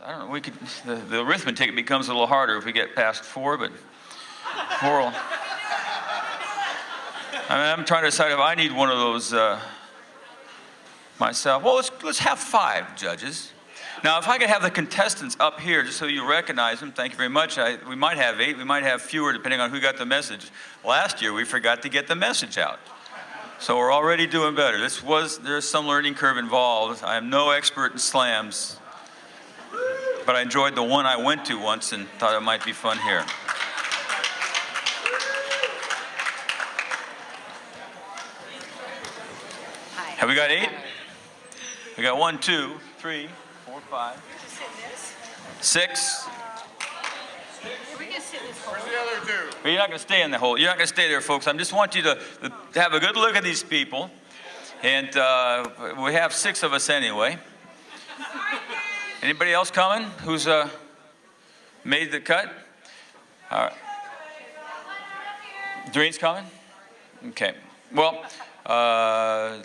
I don't know, we could, the arithmetic becomes a little harder if we get past 4, but 4 will. I'm trying to decide if I need one of those myself. Well, let's have 5 judges. Now, if I could have the contestants up here, just so you recognize them, thank you very much. We might have 8, we might have fewer, depending on who got the message. Last year, we forgot to get the message out. So we're already doing better. There's some learning curve involved. I am no expert in slams, but I enjoyed the one I went to once and thought it might be fun here. Have we got 8? We got 1, 2, 3, 4, 5, 6. We can sit in this hole. Where's the other 2? But you're not going to stay in the hole. You're not going to stay there, folks. I just want you to have a good look at these people. And we have 6 of us anyway. Anybody else coming who's made the cut? All right. Doreen's coming? Okay. Well,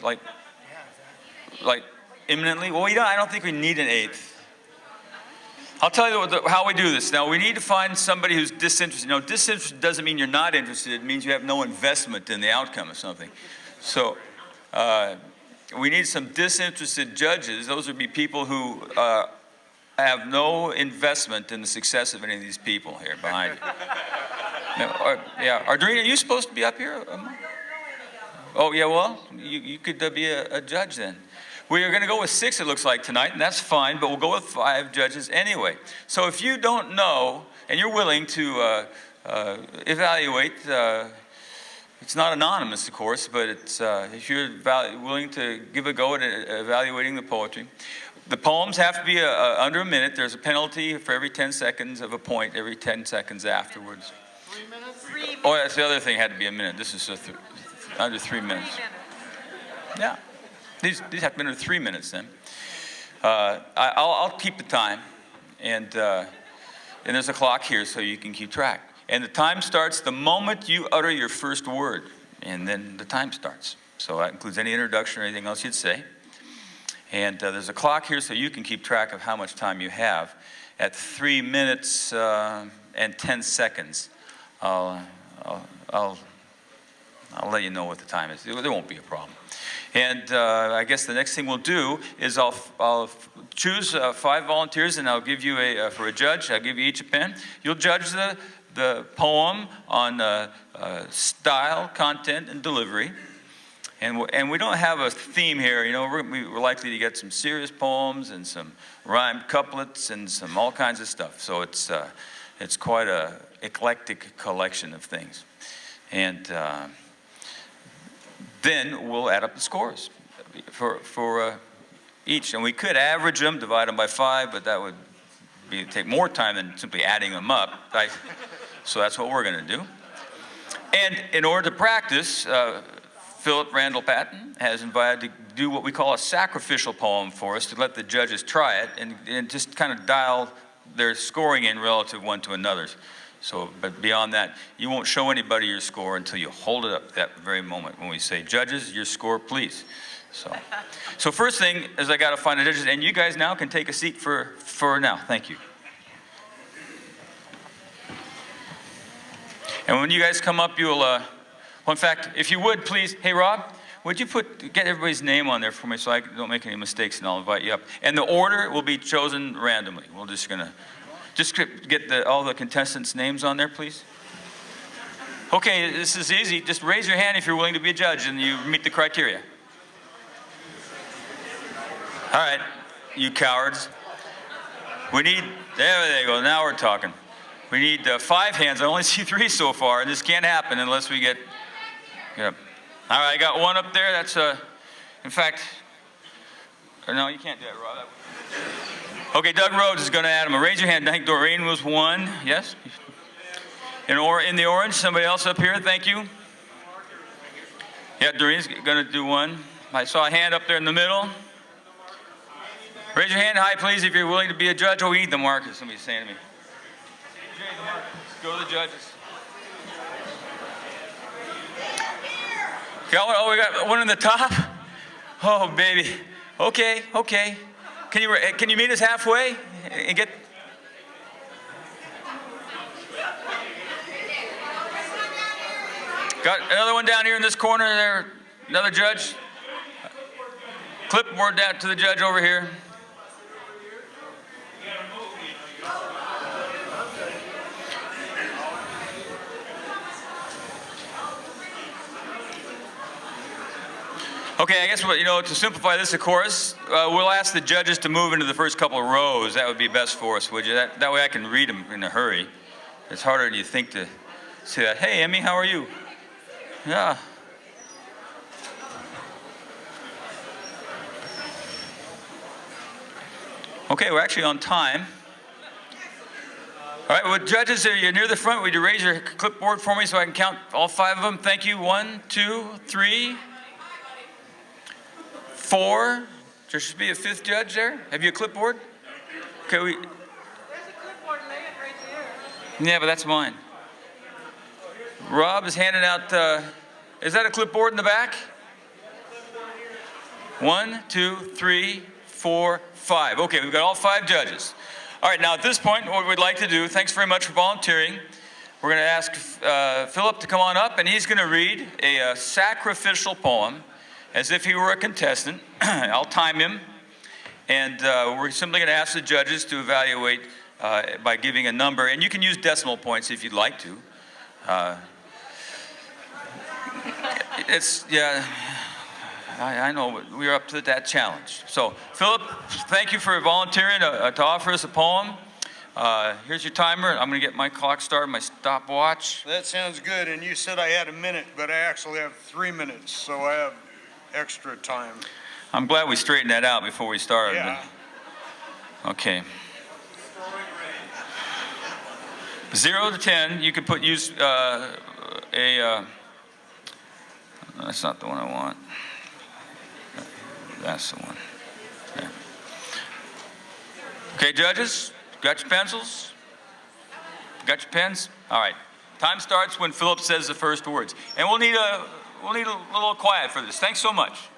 like imminently? Well, I don't think we need an 8th. I'll tell you how we do this. Now, we need to find somebody who's disinterested. Now, disinterested doesn't mean you're not interested. It means you have no investment in the outcome of something. So we need some disinterested judges. Those would be people who have no investment in the success of any of these people here behind you. Now, yeah, Ardrina, are you supposed to be up here? Oh, yeah, well, you could be a judge then. We are going to go with 6, it looks like, tonight, and that's fine, but we'll go with 5 judges anyway. So if you don't know, and you're willing to evaluate, it's not anonymous, of course, but it's, if you're willing to give a go at evaluating the poetry. The poems have to be under a minute. There's a penalty for every 10 seconds of a point, every 10 seconds afterwards. 3 minutes? 3 minutes. Oh, that's the other thing, had to be a minute. This is under 3 minutes. 3 minutes. Yeah. These have to be under 3 minutes then. I'll keep the time, and there's a clock here so you can keep track. And the time starts the moment you utter your first word, and then the time starts. So that includes any introduction or anything else you'd say. And there's a clock here so you can keep track of how much time you have. At 3 minutes and 10 seconds, I'll let you know what the time is. There won't be a problem. And I guess the next thing we'll do is I'll choose 5 volunteers, and I'll give you for a judge, I'll give you each a pen. You'll judge the poem on style, content, and delivery. And we don't have a theme here. You know, we're likely to get some serious poems and some rhymed couplets and some all kinds of stuff. So it's quite a eclectic collection of things. And then we'll add up the scores for each. And we could average them, divide them by 5, but that would take more time than simply adding them up. So that's what we're going to do. And in order to practice, Philip Randall Patton has invited to do what we call a sacrificial poem for us, to let the judges try it and just kind of dial their scoring in relative one to another's. So, but beyond that, you won't show anybody your score until you hold it up that very moment when we say, judges, your score, please. So first thing is I got to find the judges, and you guys now can take a seat for now. Thank you. And when you guys come up, you'll, well, in fact, if you would, please, hey, Rob, would you get everybody's name on there for me so I don't make any mistakes, and I'll invite you up. And the order will be chosen randomly. We're just going to get all the contestants' names on there, please. Okay, this is easy. Just raise your hand if you're willing to be a judge and you meet the criteria. All right, you cowards. We need, there they go, now we're talking. We need 5 hands. I only see 3 so far, and this can't happen unless we get, all right, I got 1 up there. That's, in fact, no, you can't do that, Rob. Okay, Doug Rhodes is going to add them. Raise your hand. I think Doreen was 1. Yes? In the orange, somebody else up here. Thank you. Yeah, Doreen's going to do 1. I saw a hand up there in the middle. Raise your hand high, please, if you're willing to be a judge. Oh, we need the markers, somebody's saying to me. Jay, the markers. Go to the judges. Oh, we got 1 in the top? Oh, baby. Okay. Can you meet us halfway? and get. Got another one down here in this corner there, another judge. Clipboard down to the judge over here. Okay, I guess, to simplify this, of course, we'll ask the judges to move into the first couple of rows. That would be best for us, would you? That way I can read them in a hurry. It's harder than you think to say that. Hey, Emmy, how are you? Yeah. Okay, we're actually on time. All right, well, judges, you're near the front. Would you raise your clipboard for me so I can count all 5 of them? Thank you. 1, 2, 3, 4. There should be a 5th judge there. Have you a clipboard? Okay, There's a clipboard laying right there. Yeah, but that's mine. Rob is handing out, is that a clipboard in the back? 1, 2, 3, 4, 5. Okay, we've got all 5 judges. All right, now at this point, what we'd like to do, thanks very much for volunteering. We're going to ask Philip to come on up, and he's going to read a sacrificial poem as if he were a contestant. I'll time him, and we're simply going to ask the judges to evaluate by giving a number, and you can use decimal points if you'd like to. I know we're up to that challenge. So, Philip, thank you for volunteering to offer us a poem. Here's your timer. I'm going to get my clock started, my stopwatch. That sounds good. And you said I had a minute, but I actually have 3 minutes, so I have extra time. I'm glad we straightened that out before we started. Yeah. Okay. 0 to 10, you can use that's not the one I want. That's the one. There. Okay, judges, got your pencils? Got your pens? All right. Time starts when Philip says the first words. And we'll need a little quiet for this. Thanks so much.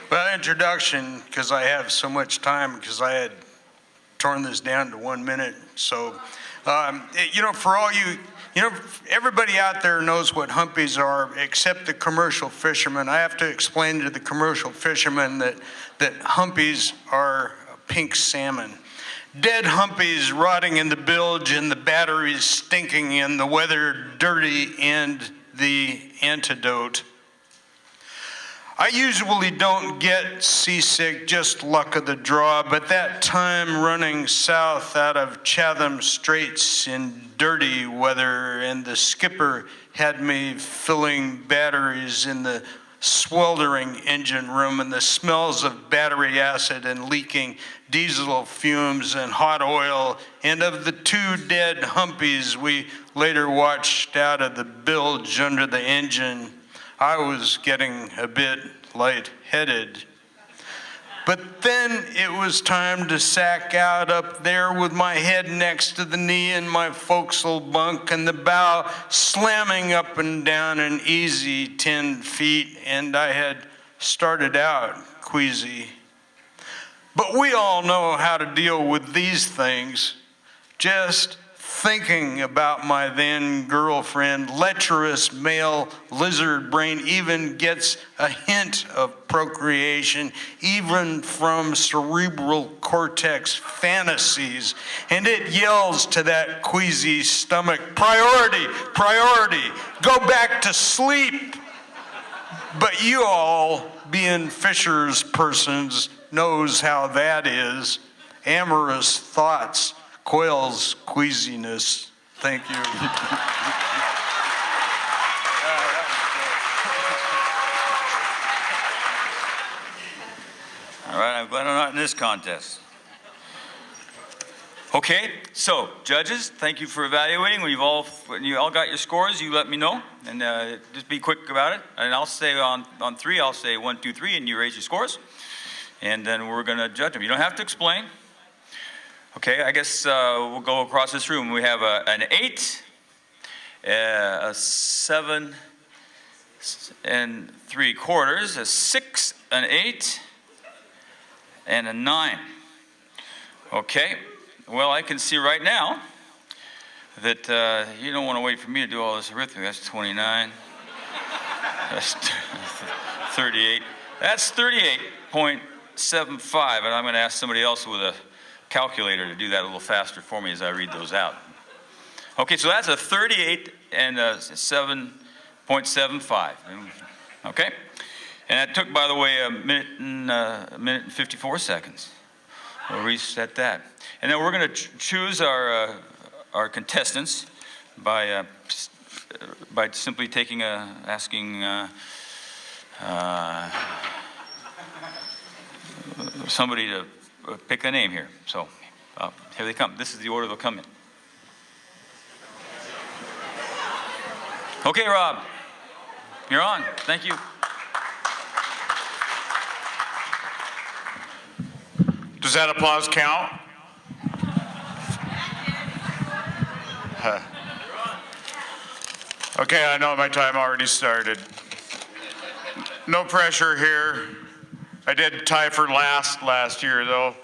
Well, introduction, because I have so much time, because I had torn this down to 1 minute. So, for all everybody out there knows what humpies are, except the commercial fishermen. I have to explain to the commercial fishermen that humpies are pink salmon. Dead humpies rotting in the bilge and the batteries stinking and the weather dirty and the antidote. I usually don't get seasick, just luck of the draw, but that time running south out of Chatham Straits in dirty weather, and the skipper had me filling batteries in the sweltering engine room, and the smells of battery acid and leaking diesel fumes and hot oil, and of the 2 dead humpies we later watched out of the bilge under the engine, I was getting a bit lightheaded. But then it was time to sack out up there with my head next to the knee in my forecastle bunk and the bow slamming up and down an easy 10 feet, and I had started out queasy. But we all know how to deal with these things. Just thinking about my then girlfriend, lecherous male lizard brain even gets a hint of procreation, even from cerebral cortex fantasies, and it yells to that queasy stomach, priority, priority, go back to sleep. But you all, being Fisher's persons, knows how that is. Amorous thoughts coils queasiness. Thank you. All right, I'm glad I'm not in this contest. Okay, so judges, thank you for evaluating. When you all got your scores, you let me know, and just be quick about it. And I'll say on 3, I'll say 1, 2, 3, and you raise your scores, and then we're going to judge them. You don't have to explain. Okay, I guess we'll go across this room. We have an 8, a 7, and 3/4, a 6, an 8, and a 9. Okay, well, I can see right now that you don't want to wait for me to do all this arithmetic. That's 29. That's 38. That's 38.75, and I'm going to ask somebody else with a calculator to do that a little faster for me as I read those out. Okay, so that's a 38 and a 7.75. Okay, and that took, by the way, a minute and 54 seconds. We'll reset that, and then we're going to choose our contestants by simply asking somebody to pick a name here. So here they come. This is the order they'll come in. Okay, Rob, you're on. Thank you. Does that applause count? Okay, I know my time already started. No pressure here. I did tie for last year, though.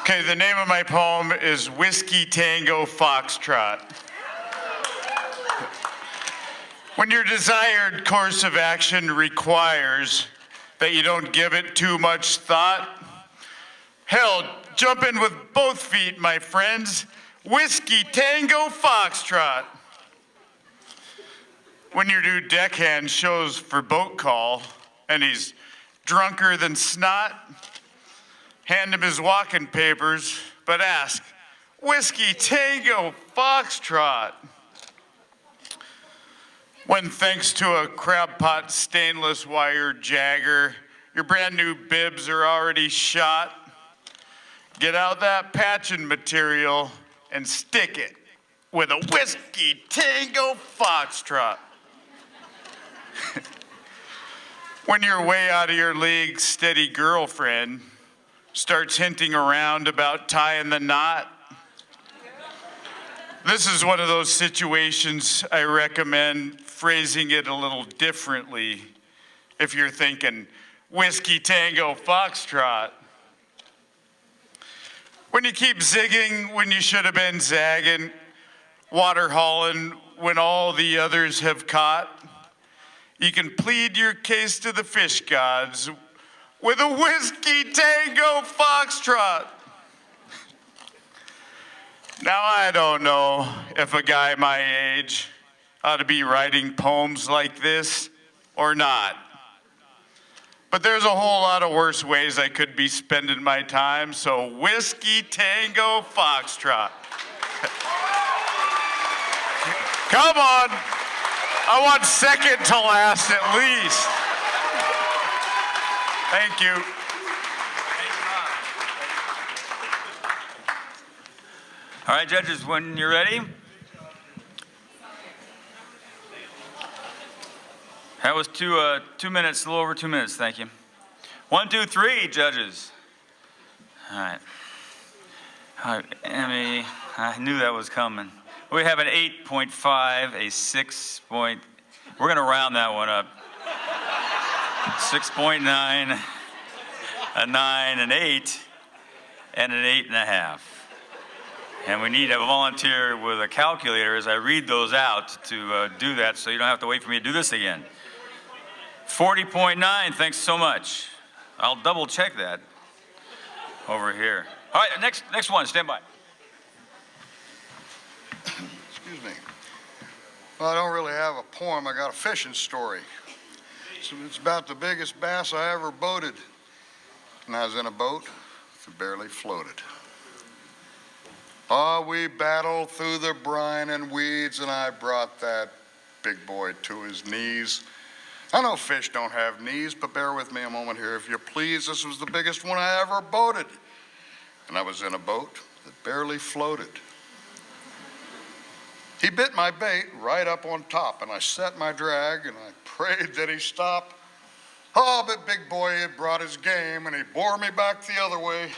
Okay, the name of my poem is Whiskey Tango Foxtrot. When your desired course of action requires that you don't give it too much thought, hell, jump in with both feet, my friends. Whiskey Tango Foxtrot. When your new deckhand shows for boat call and he's drunker than snot, hand him his walking papers, but ask, Whiskey Tango Foxtrot. When thanks to a crab pot stainless wire jagger, your brand new bibs are already shot, get out that patching material and stick it with a Whiskey Tango Foxtrot. When your way out of your league steady girlfriend starts hinting around about tying the knot, this is one of those situations I recommend phrasing it a little differently if you're thinking Whiskey Tango Foxtrot. When you keep zigging when you should have been zagging, water hauling when all the others have caught, you can plead your case to the fish gods with a Whiskey Tango Foxtrot. Now, I don't know if a guy my age ought to be writing poems like this or not. But there's a whole lot of worse ways I could be spending my time, so Whiskey Tango Foxtrot. Come on. I want second to last at least. Thank you. All right, judges, when you're ready. That was 2 minutes, a little over 2 minutes, thank you. 1, 2, 3, judges. All right. Emmy, I knew that was coming. We have an 8.5, a 6 point, we're gonna round that one up. 6.9, a 9, an 8, and an 8.5. And we need a volunteer with a calculator as I read those out to do that, so you don't have to wait for me to do this again. 40.9, thanks so much. I'll double check that over here. All right, next one, stand by. Excuse me. Well, I don't really have a poem. I got a fishing story. So it's about the biggest bass I ever boated. And I was in a boat that barely floated. Oh, we battled through the brine and weeds, and I brought that big boy to his knees. I know fish don't have knees, but bear with me a moment here, if you please. This was the biggest one I ever boated. And I was in a boat that barely floated. He bit my bait right up on top, and I set my drag, and I prayed that he stop. Oh, but big boy had brought his game, and he bore me back the other way.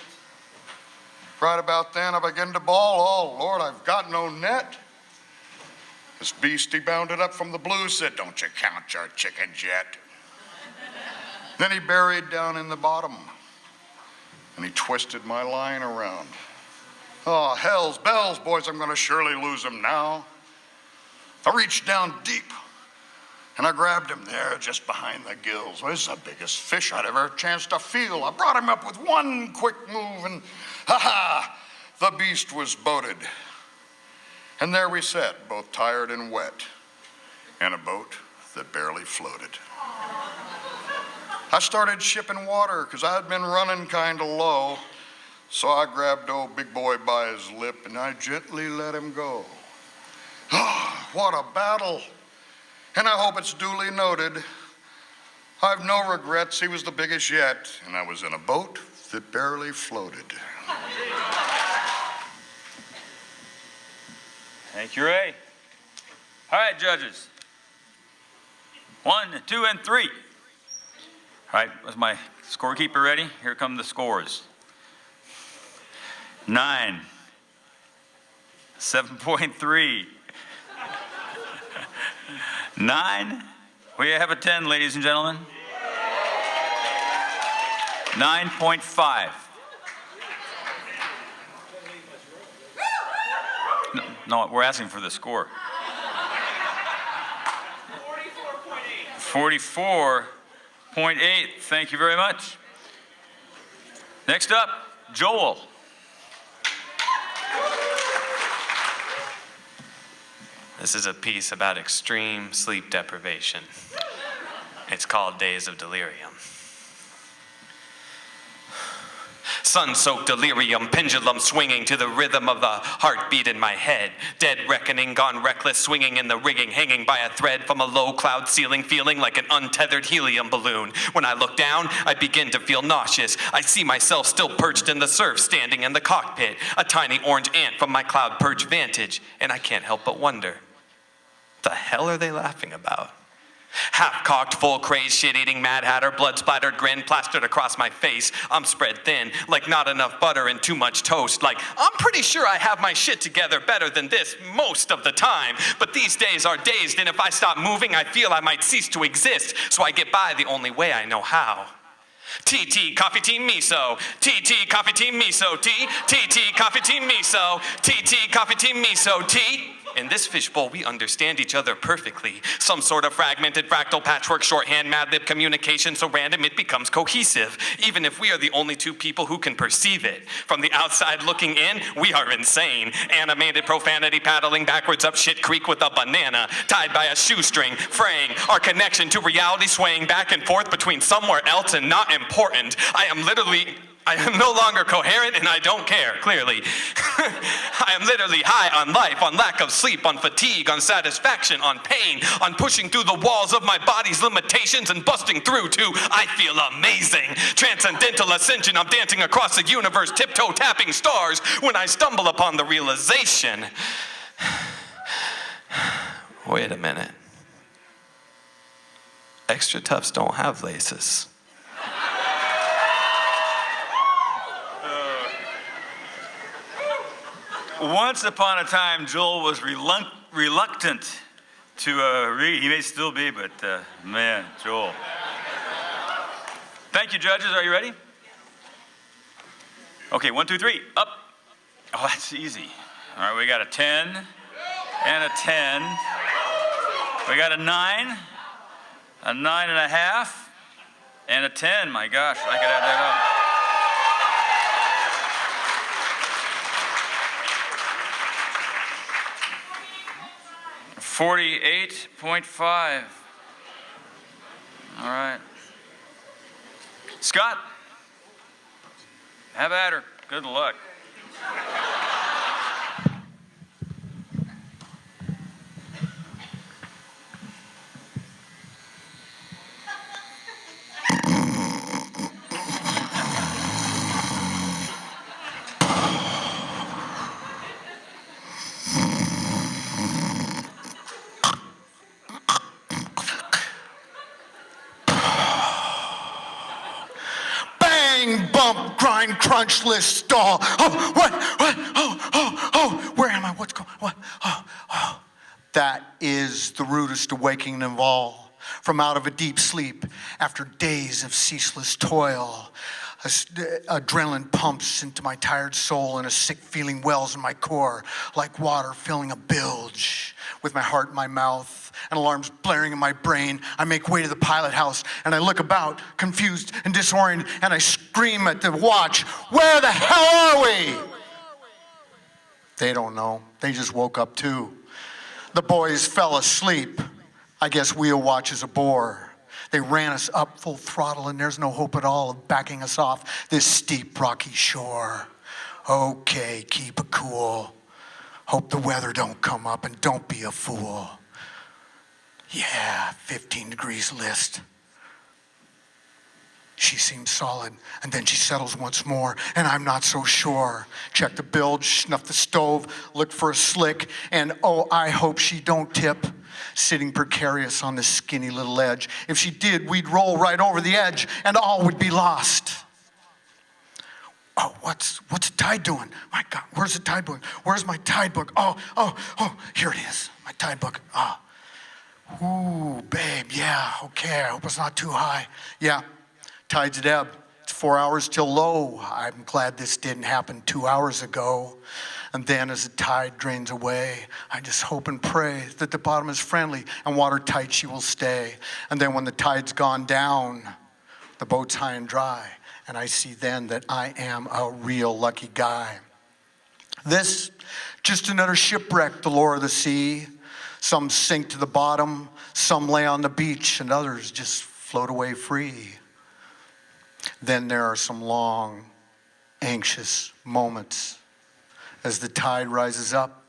Right about then, I began to bawl, oh, Lord, I've got no net. This beastie bounded up from the blue, said, "Don't you count your chickens yet?" Then he buried down in the bottom, and he twisted my line around. Oh, hell's bells, boys, I'm gonna surely lose him now. I reached down deep, and I grabbed him there just behind the gills. Well, this is the biggest fish I'd ever had a chance to feel. I brought him up with one quick move, and ha-ha, the beast was boated. And there we sat, both tired and wet, in a boat that barely floated. I started shipping water because I had been running kind of low. So I grabbed old big boy by his lip and I gently let him go. Oh, what a battle. And I hope it's duly noted. I've no regrets, he was the biggest yet, and I was in a boat that barely floated. Thank you, Ray. All right, judges. 1, 2, and 3. All right, was my scorekeeper ready? Here come the scores. 9, 7.3. 9. We have a 10, ladies and gentlemen. 9.5. No, we're asking for the score. 44.8. 44.8. Thank you very much. Next up, Joel. This is a piece about extreme sleep deprivation. It's called Days of Delirium. Sun-soaked delirium, pendulum swinging to the rhythm of the heartbeat in my head. Dead reckoning, gone reckless, swinging in the rigging, hanging by a thread from a low cloud ceiling, feeling like an untethered helium balloon. When I look down, I begin to feel nauseous. I see myself still perched in the surf, standing in the cockpit, a tiny orange ant from my cloud perch vantage, and I can't help but wonder, the hell are they laughing about? Half-cocked, full-crazed, shit-eating Mad Hatter, blood-splattered grin plastered across my face. I'm spread thin, like not enough butter and too much toast. Like, I'm pretty sure I have my shit together better than this most of the time. But these days are dazed, and if I stop moving, I feel I might cease to exist. So I get by the only way I know how. TT, coffee, tea, miso. TT, coffee, tea, miso. TT, coffee, tea, miso. TT, coffee, tea, miso. T. In this fishbowl, we understand each other perfectly. Some sort of fragmented fractal patchwork shorthand Mad-lib communication so random it becomes cohesive, even if we are the only two people who can perceive it. From the outside looking in, we are insane. Animated profanity paddling backwards up shit creek with a banana, tied by a shoestring, fraying our connection to reality swaying back and forth between somewhere else and not important. I am no longer coherent and I don't care, clearly. I am literally high on life, on lack of sleep, on fatigue, on satisfaction, on pain, on pushing through the walls of my body's limitations and busting through to I feel amazing. Transcendental ascension, I'm dancing across the universe, tiptoe tapping stars when I stumble upon the realization. Wait a minute. Extra toughs don't have laces. Once upon a time, Joel was reluctant to read. He may still be, but man, Joel. Thank you, judges. Are you ready? Okay, 1, 2, 3, up. Oh, that's easy. All right, we got a 10 and a 10. We got a 9, a 9.5, and a 10. My gosh, I could add that up. 48.5. All right. Scott, have at her. Good luck. Bump, grind, crunch, list, stall. Oh, what? Oh, where am I? What's going on? What? Oh. That is the rudest awakening of all. From out of a deep sleep, after days of ceaseless toil, adrenaline pumps into my tired soul and a sick feeling wells in my core like water filling a bilge. With my heart in my mouth and alarms blaring in my brain, I make way to the pilot house and I look about, confused and disoriented, and I scream at the watch, "Where the hell are we?" They don't know. They just woke up too. The boys fell asleep. I guess wheel watch is a bore. They ran us up full throttle, and there's no hope at all of backing us off this steep, rocky shore. Okay, keep it cool. Hope the weather don't come up, and don't be a fool. Yeah, 15 degrees list. She seems solid, and then she settles once more, and I'm not so sure. Check the bilge, snuff the stove, look for a slick, and oh, I hope she don't tip. Sitting precarious on this skinny little ledge. If she did, we'd roll right over the edge and all would be lost. Oh, what's the tide doing? My God, where's the tide book? Where's my tide book? Oh, here it is, my tide book. Ooh, babe, yeah, okay, I hope it's not too high. Yeah, tide's at ebb. It's 4 hours till low. I'm glad this didn't happen 2 hours ago. And then as the tide drains away, I just hope and pray that the bottom is friendly and watertight she will stay. And then when the tide's gone down, the boat's high and dry, and I see then that I am a real lucky guy. This, just another shipwreck, the lore of the sea. Some sink to the bottom, some lay on the beach, and others just float away free. Then there are some long, anxious moments as the tide rises up,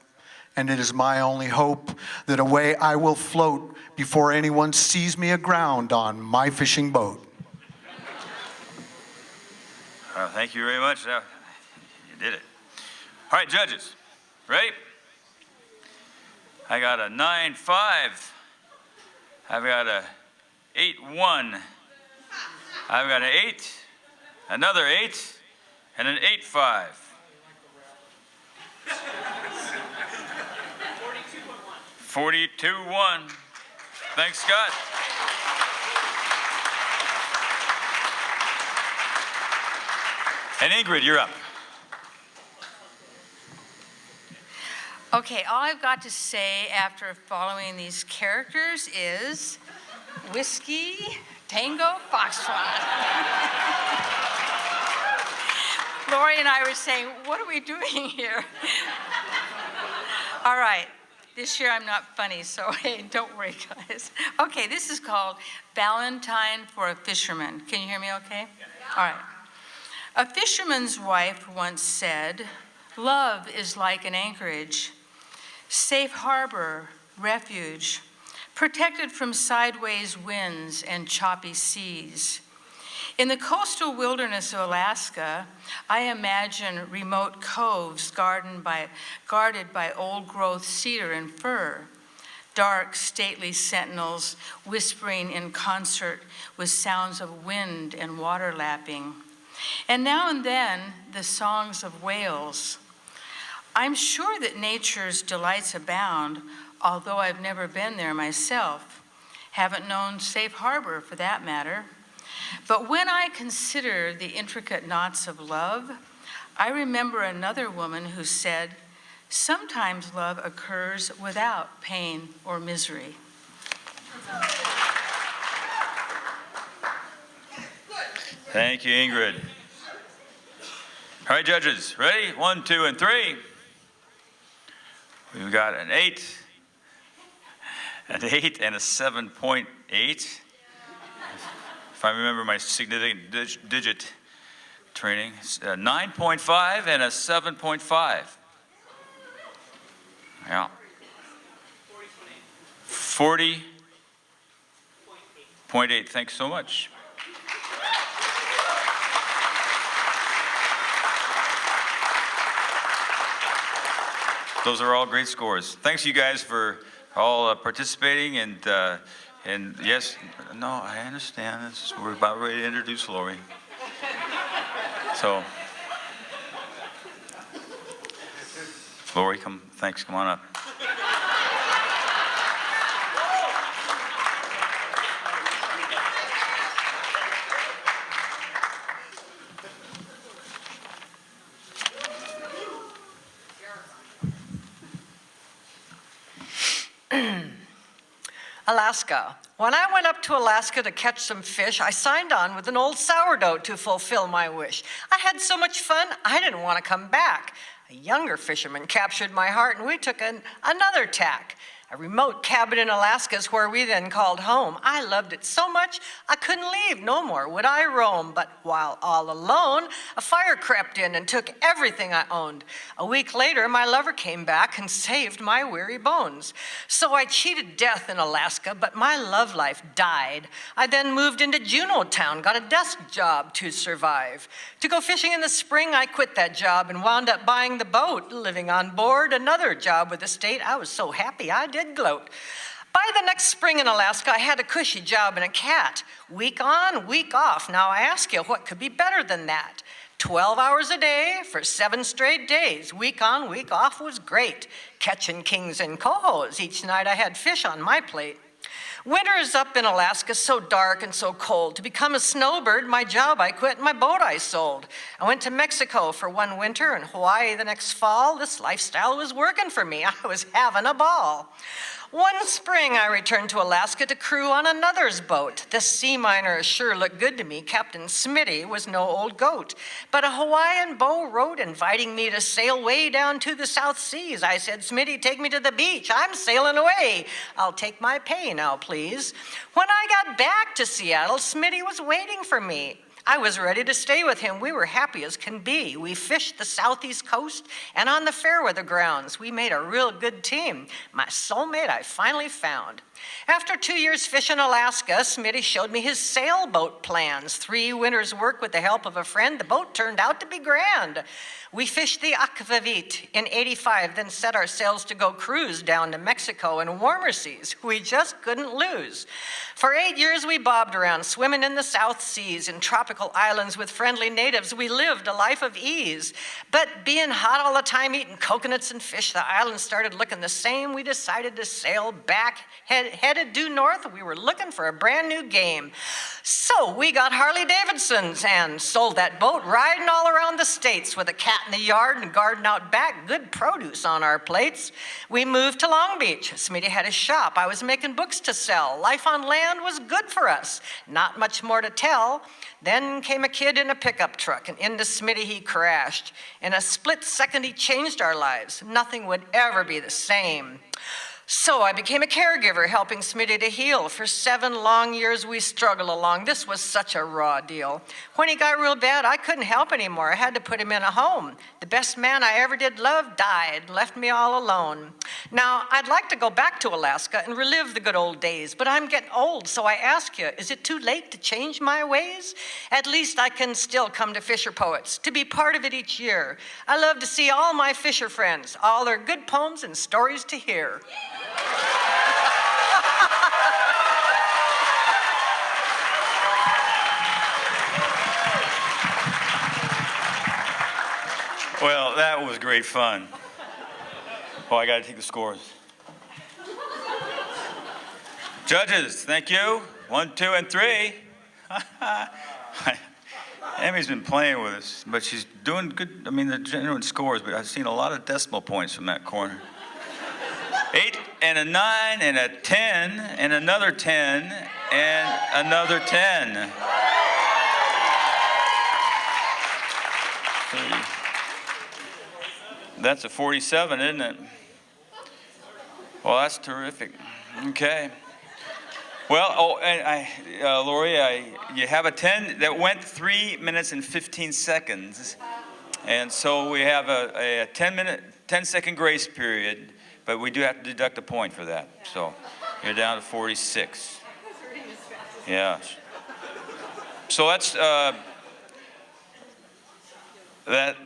and it is my only hope that away I will float before anyone sees me aground on my fishing boat. Thank you very much. You did it. All right, judges, ready? I got a 9-5. I've got a 8-1. I've got an 8, another 8, and an 8-5. 42-1. Thanks, Scott. And Ingrid, you're up. Okay, all I've got to say after following these characters is Whiskey, Tango, Foxtrot. Lori and I were saying, what are we doing here? All right, this year I'm not funny, so hey, don't worry, guys. Okay, this is called Valentine for a Fisherman. Can you hear me okay? All right. A fisherman's wife once said, "Love is like an anchorage, safe harbor, refuge, protected from sideways winds and choppy seas. In the coastal wilderness of Alaska, I imagine remote coves guarded by old-growth cedar and fir, dark, stately sentinels whispering in concert with sounds of wind and water lapping, and now and then the songs of whales. I'm sure that nature's delights abound, although I've never been there myself, haven't known safe harbor for that matter. But when I consider the intricate knots of love, I remember another woman who said, sometimes love occurs without pain or misery." Thank you, Ingrid. All right, judges, ready? 1, 2, and 3. We've got an 8, and a 7.8. If I remember my significant digit training, 9.5 and a 7.5. Yeah. 40.8. Thanks so much. Those are all great scores. Thanks, you guys, for all participating. And yes, no, I understand. We're about ready to introduce Lori. So, Lori, come on up. Alaska. When I went up to Alaska to catch some fish, I signed on with an old sourdough to fulfill my wish. I had so much fun, I didn't want to come back. A younger fisherman captured my heart, and we took another tack. A remote cabin in Alaska is where we then called home. I loved it so much, I couldn't leave, no more would I roam. But while all alone, a fire crept in and took everything I owned. A week later, my lover came back and saved my weary bones. So I cheated death in Alaska, but my love life died. I then moved into Juneau Town, got a desk job to survive. To go fishing in the spring, I quit that job and wound up buying the boat, living on board, another job with the state. I was so happy I did gloat. By the next spring in Alaska, I had a cushy job and a cat. Week on, week off. Now I ask you, what could be better than that? 12 hours a day for 7 straight days. Week on, week off was great. Catching kings and cohos. Each night I had fish on my plate. Winter is up in Alaska, so dark and so cold. To become a snowbird, my job I quit, my boat I sold. I went to Mexico for one winter and Hawaii the next fall. This lifestyle was working for me. I was having a ball. One spring, I returned to Alaska to crew on another's boat. This sea miner sure looked good to me. Captain Smitty was no old goat. But a Hawaiian beau wrote inviting me to sail way down to the South Seas. I said, Smitty, take me to the beach. I'm sailing away. I'll take my pay now, please. When I got back to Seattle, Smitty was waiting for me. I was ready to stay with him. We were happy as can be. We fished the southeast coast and on the Fairweather grounds. We made a real good team. My soulmate I finally found. After 2 years fishing Alaska, Smitty showed me his sailboat plans. 3 winters' work with the help of a friend. The boat turned out to be grand. We fished the Akvavit in '85, then set our sails to go cruise down to Mexico in warmer seas. We just couldn't lose. For 8 years we bobbed around, swimming in the South Seas, in tropical islands with friendly natives. We lived a life of ease. But being hot all the time, eating coconuts and fish, the islands started looking the same. We decided to sail back, headed due north. We were looking for a brand new game. So we got Harley Davidsons and sold that boat, riding all around the States with a cat in the yard and garden out back, good produce on our plates. We moved to Long Beach. Smitty had a shop. I was making books to sell. Life on land was good for us. Not much more to tell. Then came a kid in a pickup truck, and into Smitty he crashed. In a split second he changed our lives. Nothing would ever be the same. So I became a caregiver, helping Smitty to heal. For 7 long years, we struggled along. This was such a raw deal. When he got real bad, I couldn't help anymore. I had to put him in a home. The best man I ever did love died, left me all alone. Now, I'd like to go back to Alaska and relive the good old days, but I'm getting old, so I ask you, is it too late to change my ways? At least I can still come to Fisher Poets, to be part of it each year. I love to see all my fisher friends, all their good poems and stories to hear. Well, that was great fun. Oh, I got to take the scores. Judges, thank you. 1, 2, and 3. Emmy's been playing with us, but she's doing good. I mean, the genuine scores, but I've seen a lot of decimal points from that corner. 8 and a 9 and a 10 and another 10 and another 10. 30. That's a 47, isn't it? Well, that's terrific. Okay. Well, and Lori, you have a 10 that went 3 minutes and 15 seconds. And so we have a 10-second grace period, but we do have to deduct a point for that. So you're down to 46. Yeah. So that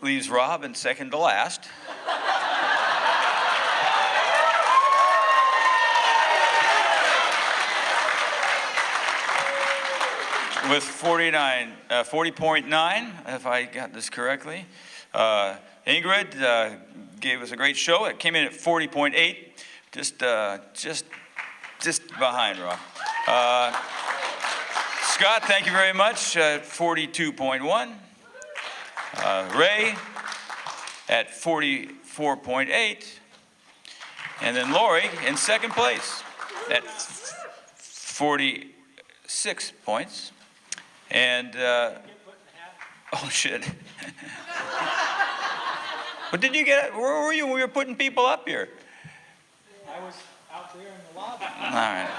leaves Rob in second to last. With 40.9, if I got this correctly. Ingrid gave us a great show. It came in at 40.8, just behind Rob. Scott, thank you very much, at 42.1. Ray at 44.8. And then Lori in second place. at 46 points. And, oh shit. But did you get it? Where were you when we were putting people up here? I was out there in the lobby. All right.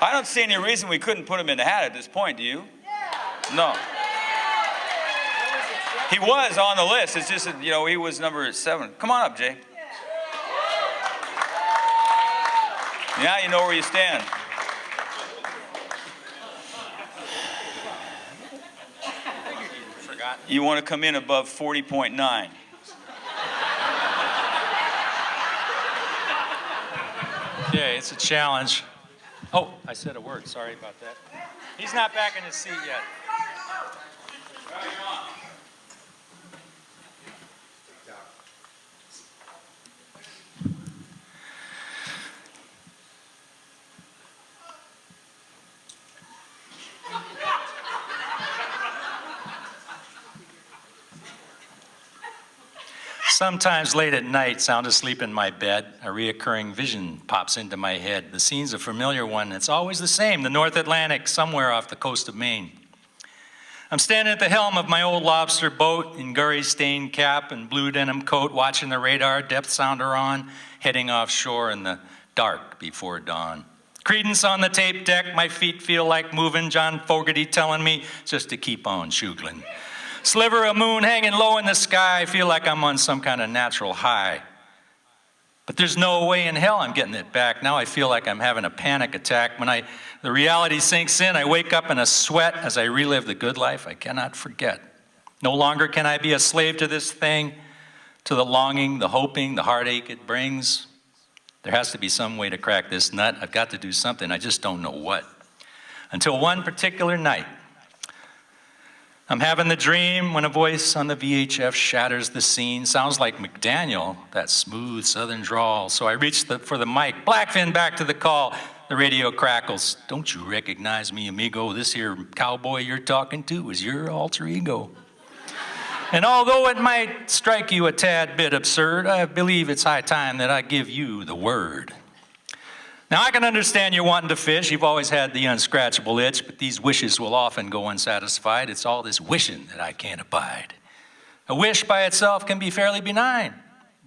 I don't see any reason we couldn't put him in the hat at this point, do you? No. He was on the list. It's just that, he was number 7. Come on up, Jay. Now you know where you stand. You want to come in above 40.9. Okay, it's a challenge. Oh, I said a word. Sorry about that. He's not back in his seat yet. Sometimes late at night, sound asleep in my bed, a reoccurring vision pops into my head. The scene's a familiar one. It's always the same, the North Atlantic, somewhere off the coast of Maine. I'm standing at the helm of my old lobster boat in gurry-stained cap and blue denim coat, watching the radar, depth sounder on, heading offshore in the dark before dawn. Credence on the tape deck, my feet feel like moving, John Fogerty telling me just to keep on shuggling. Sliver of moon hanging low in the sky, I feel like I'm on some kind of natural high. But there's no way in hell I'm getting it back. Now I feel like I'm having a panic attack. When the reality sinks in, I wake up in a sweat as I relive the good life I cannot forget. No longer can I be a slave to this thing, to the longing, the hoping, the heartache it brings. There has to be some way to crack this nut. I've got to do something. I just don't know what. Until one particular night, I'm having the dream when a voice on the VHF shatters the scene. Sounds like McDaniel, that smooth southern drawl. So I reach for the mic. Blackfin back to the call. The radio crackles. Don't you recognize me, amigo? This here cowboy you're talking to is your alter ego. And although it might strike you a tad bit absurd, I believe it's high time that I give you the word. Now, I can understand you wanting to fish. You've always had the unscratchable itch, but these wishes will often go unsatisfied. It's all this wishing that I can't abide. A wish by itself can be fairly benign.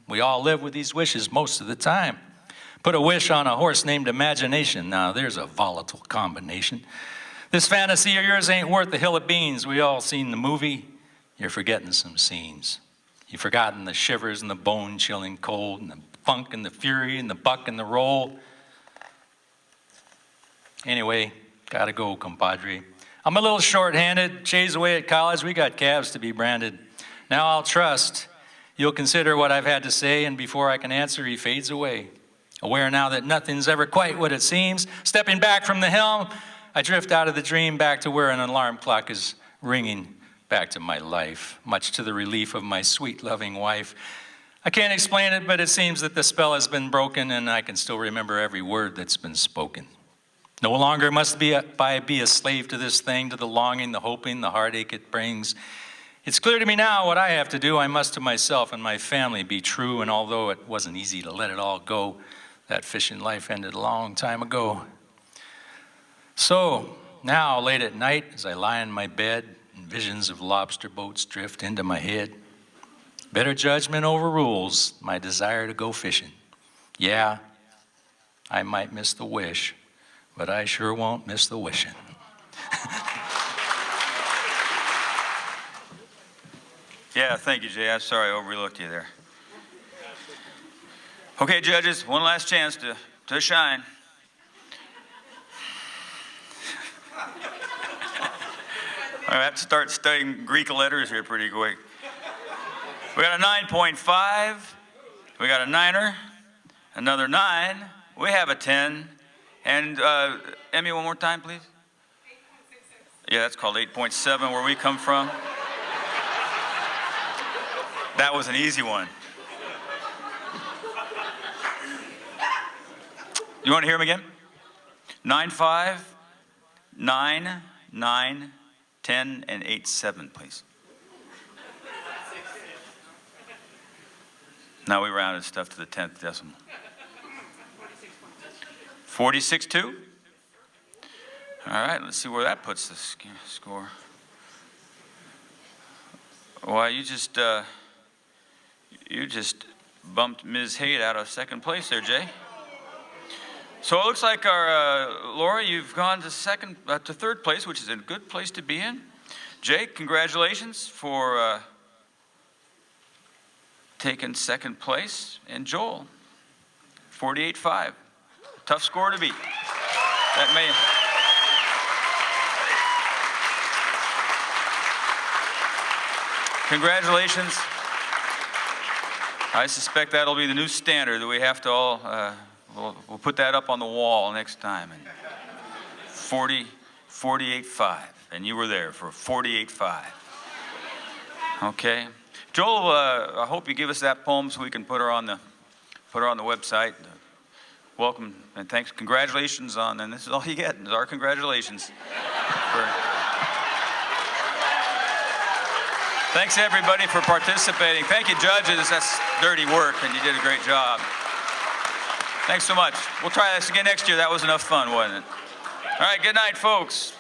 We all live with these wishes most of the time. Put a wish on a horse named imagination. Now, there's a volatile combination. This fantasy of yours ain't worth a hill of beans. We all seen the movie. You're forgetting some scenes. You've forgotten the shivers and the bone-chilling cold and the funk and the fury and the buck and the roll. Anyway, gotta go, compadre. I'm a little short-handed. Jay's away at college. We got calves to be branded. Now I'll trust you'll consider what I've had to say, and before I can answer, he fades away. Aware now that nothing's ever quite what it seems. Stepping back from the helm, I drift out of the dream back to where an alarm clock is ringing, back to my life, much to the relief of my sweet, loving wife. I can't explain it, but it seems that the spell has been broken, and I can still remember every word that's been spoken. No longer must I be a slave to this thing, to the longing, the hoping, the heartache it brings. It's clear to me now what I have to do. I must to myself and my family be true, and although it wasn't easy to let it all go, that fishing life ended a long time ago. So, now, late at night, as I lie in my bed, and visions of lobster boats drift into my head, better judgment overrules my desire to go fishing. Yeah, I might miss the wish, but I sure won't miss the wishing. Yeah, thank you, Jay. I'm sorry I overlooked you there. Okay, judges, one last chance to shine. I have to start studying Greek letters here pretty quick. We got a 9.5. We got a 9er. Another 9. We have a 10. And Emmy, one more time, please. 8.66. Yeah, that's called 8.7 where we come from. That was an easy one. You want to hear them again? 9.5, 9, 9, 10, and 8.7, please. Now we rounded stuff to the 10th decimal. 46-2. All right, let's see where that puts the score. Well, you just bumped Ms. Haight out of second place there, Jay. So it looks like our Laura, you've gone to third place, which is a good place to be in. Jay, congratulations for taking second place, and Joel, 48-5. Tough score to beat. That may. Congratulations. I suspect that'll be the new standard that we have to all, we'll put that up on the wall next time. And 48-5, and you were there for 48-5. Okay. Joel, I hope you give us that poem so we can put her on the website. Welcome and thanks. Congratulations on, and this is all you get, is our congratulations. Thanks everybody for participating. Thank you judges, that's dirty work and you did a great job. Thanks so much. We'll try this again next year. That was enough fun, wasn't it? All right, good night folks.